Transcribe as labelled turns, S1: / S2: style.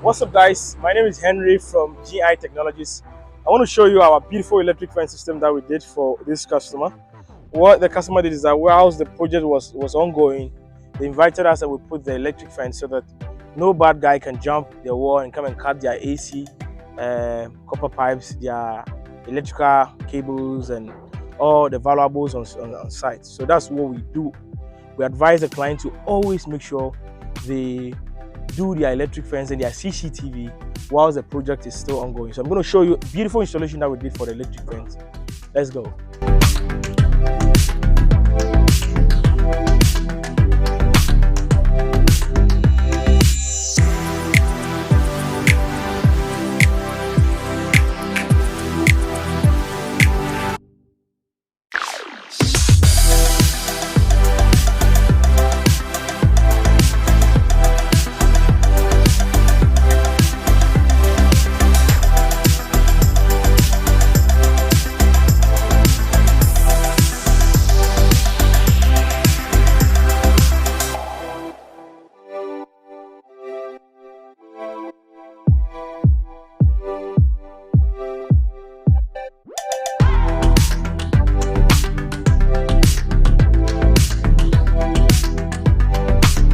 S1: What's up, guys? My name is Henry from GI Technologies. I want to show you our beautiful electric fence system that we did for this customer. What the customer did is that whilst the project was ongoing, they invited us and we put the electric fence so that no bad guy can jump the wall and come and cut their AC, copper pipes, their electrical cables, and all the valuables on site. So that's what we do. We advise the client to always make sure they do their electric fence and their CCTV whilst the project is still ongoing. So I'm going to show you a beautiful installation that we did for the electric fence. Let's go.